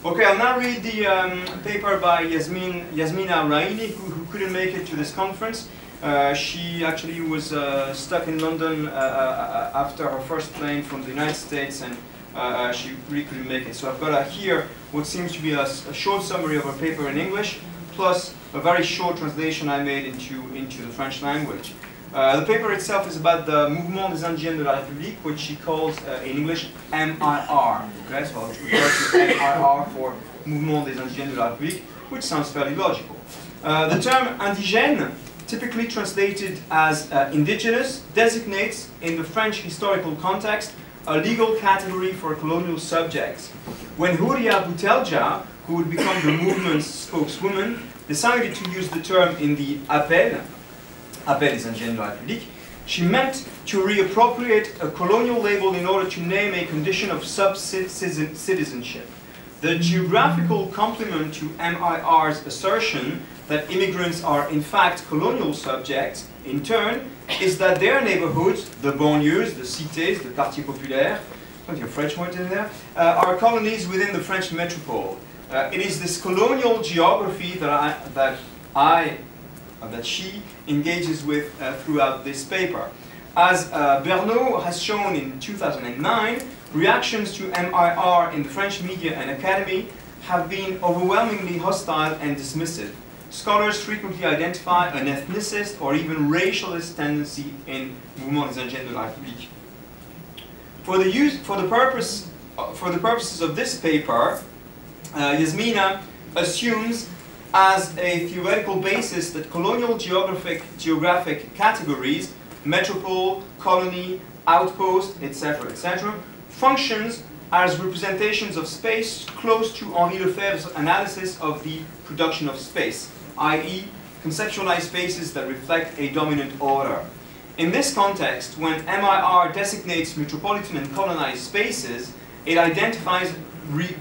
Okay, I'll now read the paper by Yasmine Raiani, who couldn't make it to this conference. She actually was stuck in London after her first plane from the United States, and she really couldn't make it. So I've got here what seems to be a short summary of her paper in English, plus a very short translation I made into the French language. The paper itself is about the Mouvement des Indigènes de la République, which she calls in English MIR. Okay, so I'll refer to MIR for Mouvement des Indigènes de la République, which sounds fairly logical. The term indigène, typically translated as indigenous, designates, in the French historical context, a legal category for colonial subjects. When Houria Boutelja, who would become the movement's spokeswoman, decided to use the term in the Appel des Indigènes de la République, she meant to reappropriate a colonial label in order to name a condition of sub-citizenship. The geographical complement to MIR's assertion that immigrants are in fact colonial subjects, in turn, is that their neighborhoods, the banlieues, the cités, the quartiers populaires, plenty of French words in there, are colonies within the French metropole. It is this colonial geography that she engages with throughout this paper. As Bernot has shown in 2009, reactions to MIR in the French media and academy have been overwhelmingly hostile and dismissive. Scholars frequently identify an ethnicist or even racialist tendency in Mouvement des Indigènes de la République. For the purposes of this paper, Yasmine assumes as a theoretical basis that colonial geographic categories, metropole, colony, outpost, etc., functions as representations of space close to Henri Lefebvre's analysis of the production of space, i.e. conceptualized spaces that reflect a dominant order. In this context, when MIR designates metropolitan and colonized spaces, it identifies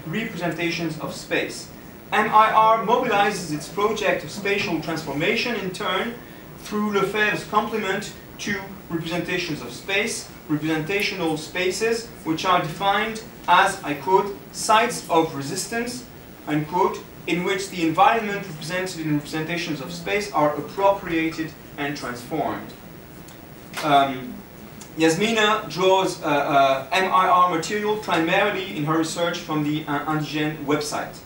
representations of space. MIR mobilizes its project of spatial transformation in turn through Lefebvre's complement to representations of space, representational spaces, which are defined as, I quote, sites of resistance, unquote, in which the environment represented in representations of space are appropriated and transformed. Yasmine draws MIR material primarily in her research from the Indigènes website.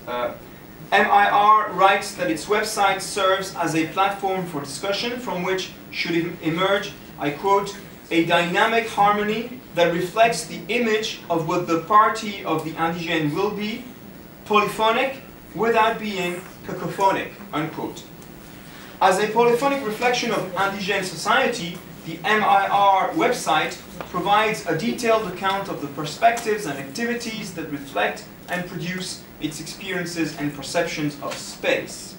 MIR writes that its website serves as a platform for discussion from which should emerge, I quote, a dynamic harmony that reflects the image of what the party of the Indigènes will be, polyphonic without being cacophonic, unquote. As a polyphonic reflection of Indigène society, the MIR website provides a detailed account of the perspectives and activities that reflect and produce its experiences and perceptions of space.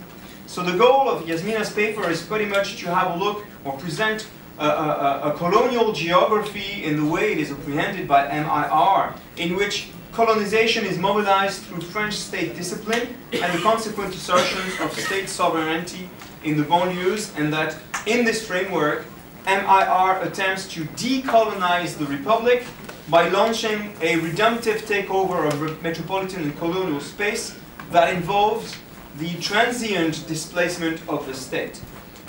So the goal of Yasmine's paper is pretty much to have a look or present a colonial geography in the way it is apprehended by MIR, in which colonization is mobilized through French state discipline and the consequent assertions of state sovereignty in the banlieues, and that in this framework, MIR attempts to decolonize the Republic by launching a redemptive takeover of metropolitan and colonial space that involves the transient displacement of the state.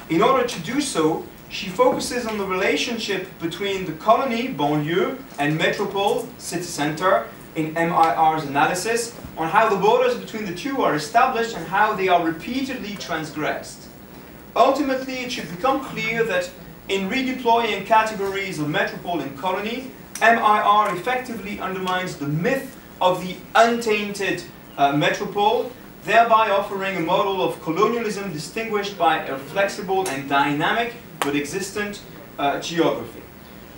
In order to do so, she focuses on the relationship between the colony, banlieue, and metropole, city center, in MIR's analysis, on how the borders between the two are established and how they are repeatedly transgressed. Ultimately, it should become clear that in redeploying categories of metropole and colony, MIR effectively undermines the myth of the untainted metropole, thereby offering a model of colonialism distinguished by a flexible and dynamic but existent geography.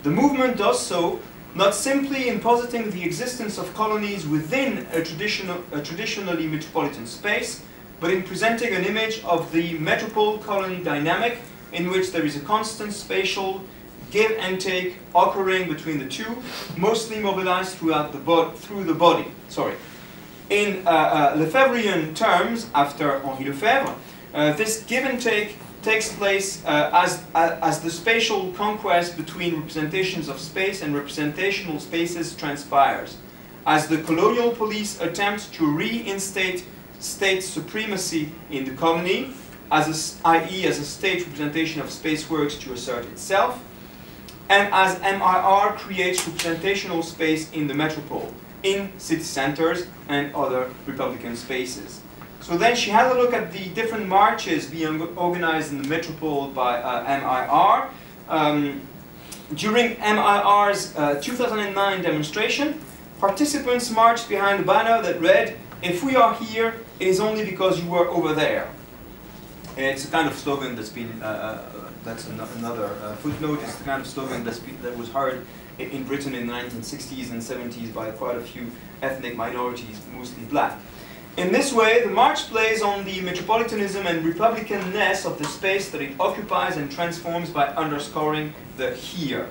The movement does so not simply in positing the existence of colonies within a traditionally metropolitan space, but in presenting an image of the metropole-colony dynamic in which there is a constant spatial give and take occurring between the two, mostly mobilized through the body. Sorry. In Lefebvrean terms, after Henri Lefebvre, this give and take takes place as the spatial conquest between representations of space and representational spaces transpires. as the colonial police attempt to reinstate state supremacy in the colony, i.e. as a state representation of space works to assert itself, and as MIR creates representational space in the metropole, in city centers and other Republican spaces. So then she had a look at the different marches being organized in the metropole by MIR. During MIR's 2009 demonstration, participants marched behind a banner that read, "If we are here, it is only because you were over there." And it's a kind of slogan that's been, that's another footnote, it's the kind of slogan that was heard in Britain in the 1960s and 70s by quite a few ethnic minorities, mostly black. In this way, the march plays on the metropolitanism and republicanness of the space that it occupies and transforms by underscoring the here.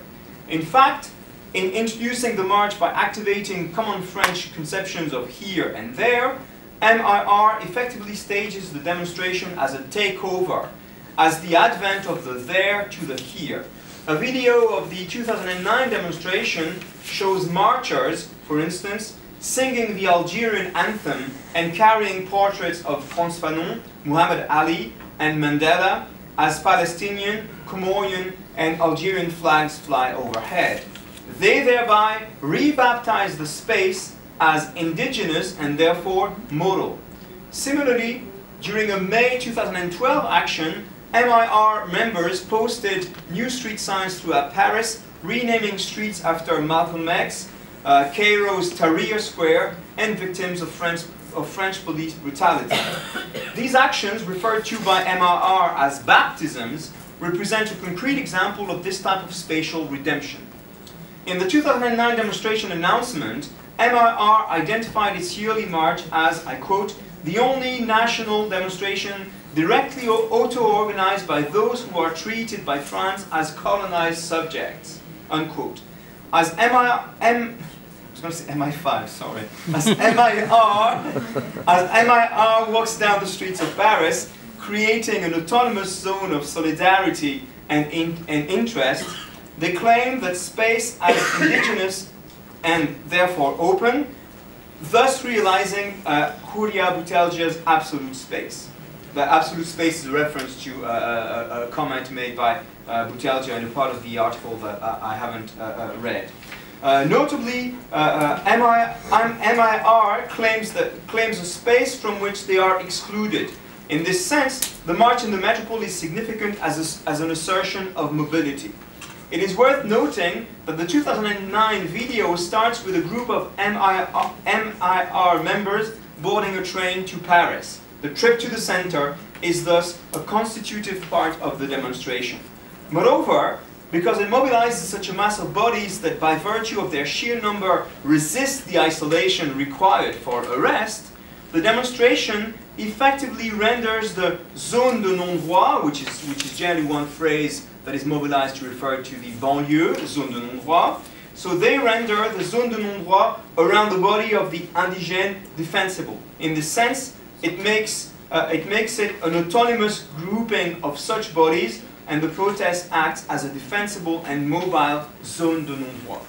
In fact, in introducing the march by activating common French conceptions of here and there, MIR effectively stages the demonstration as a takeover, as the advent of the there to the here. A video of the 2009 demonstration shows marchers, for instance, singing the Algerian anthem and carrying portraits of Frantz Fanon, Muhammad Ali, and Mandela as Palestinian, Comorian, and Algerian flags fly overhead. They thereby rebaptize the space as indigenous and therefore modal. Similarly, during a May 2012 action, MIR members posted new street signs throughout Paris, renaming streets after Malcolm X, Cairo's Tahrir Square, and victims of French police brutality. These actions, referred to by MIR as baptisms, represent a concrete example of this type of spatial redemption. In the 2009 demonstration announcement, MIR identified its yearly march as, I quote, "the only national demonstration directly auto-organized by those who are treated by France as colonized subjects," unquote. As MI5, sorry. As MIR walks down the streets of Paris, creating an autonomous zone of solidarity and interest, they claim that space as indigenous and therefore open, thus realizing Houria Bouteldia's absolute space. The absolute space is a reference to a comment made by Bouteldia in a part of the article that I haven't read. Notably, MIR claims a space from which they are excluded. In this sense, the march in the metropole is significant as an assertion of mobility. It is worth noting that the 2009 video starts with a group of MIR members boarding a train to Paris. The trip to the center is thus a constitutive part of the demonstration. Moreover, because it mobilizes such a mass of bodies that by virtue of their sheer number resist the isolation required for arrest, the demonstration effectively renders the zone de non-droit, which is generally one phrase that is mobilized to refer to the banlieue, zone de non-droit. So they render the zone de non-droit around the body of the indigène defensible. In this sense, it makes it an autonomous grouping of such bodies, and the protest acts as a defensible and mobile zone de non-droit.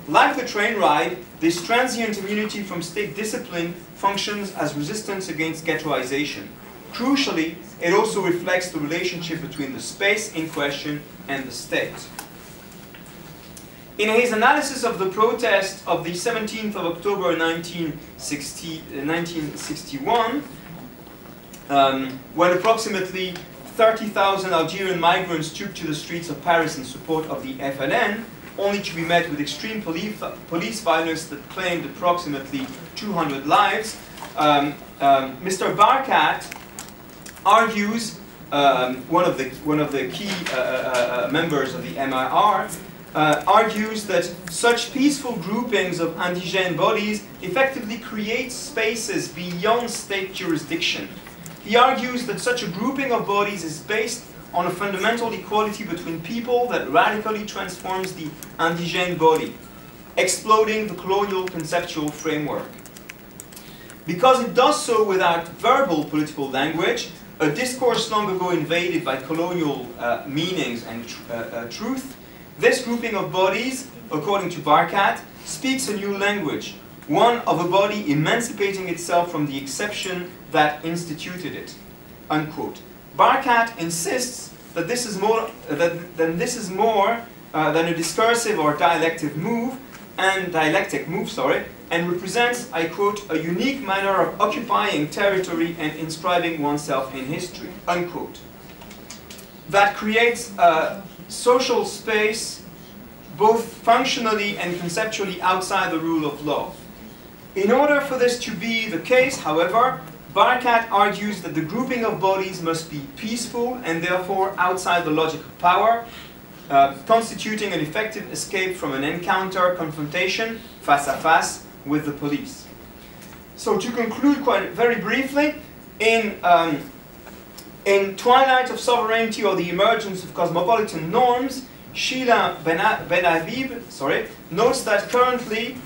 Like the train ride, this transient immunity from state discipline functions as resistance against ghettoization. Crucially, it also reflects the relationship between the space in question and the state. In his analysis of the protest of the 17th of October 1961, when approximately 30,000 Algerian migrants took to the streets of Paris in support of the FLN, only to be met with extreme police violence that claimed approximately 200 lives, Mr. Barkat argues, one of the key members of the MIR, argues that such peaceful groupings of indigène bodies effectively create spaces beyond state jurisdiction. He argues that such a grouping of bodies is based on a fundamental equality between people that radically transforms the indigène body, exploding the colonial conceptual framework. Because it does so without verbal political language, a discourse long ago invaded by colonial meanings and truth, this grouping of bodies, according to Barkat, speaks a new language, one of a body emancipating itself from the exception that instituted it, unquote. Barkat insists that this is more than a discursive or dialectic move, and represents, I quote, a unique manner of occupying territory and inscribing oneself in history, unquote. That creates a social space both functionally and conceptually outside the rule of law. In order for this to be the case, however, Barkat argues that the grouping of bodies must be peaceful and therefore outside the logic of power, constituting an effective escape from an encounter, confrontation, face-à-face with the police. So to conclude quite very briefly, in Twilight of Sovereignty or the Emergence of Cosmopolitan Norms, Sheila Ben-Habib notes that currently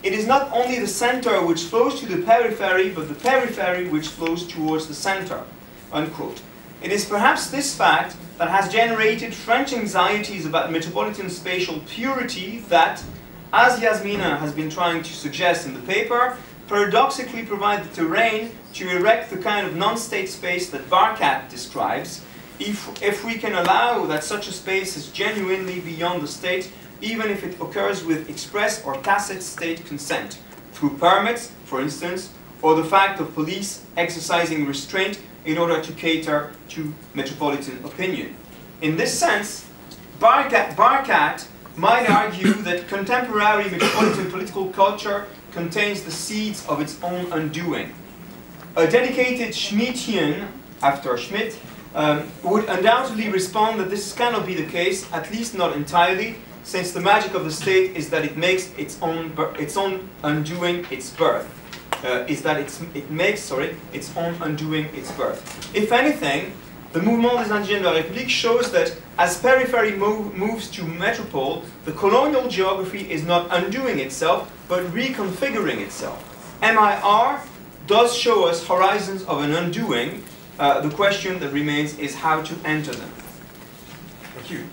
it is not only the center which flows to the periphery, but the periphery which flows towards the center, unquote. It is perhaps this fact that has generated French anxieties about metropolitan spatial purity that, as Yasmine has been trying to suggest in the paper, paradoxically provide the terrain to erect the kind of non-state space that Barkat describes, if we can allow that such a space is genuinely beyond the state, even if it occurs with express or tacit state consent, through permits, for instance, or the fact of police exercising restraint in order to cater to metropolitan opinion. In this sense, Barkat might argue that contemporary metropolitan political culture contains the seeds of its own undoing. A dedicated Schmittian, after Schmitt, would undoubtedly respond that this cannot be the case, at least not entirely, since the magic of the state is that it makes its own undoing its birth. It makes its own undoing its birth. If anything, the Mouvement des Indigènes de la République shows that as periphery moves to metropole, the colonial geography is not undoing itself, but reconfiguring itself. MIR does show us horizons of an undoing. The question that remains is how to enter them. Thank you.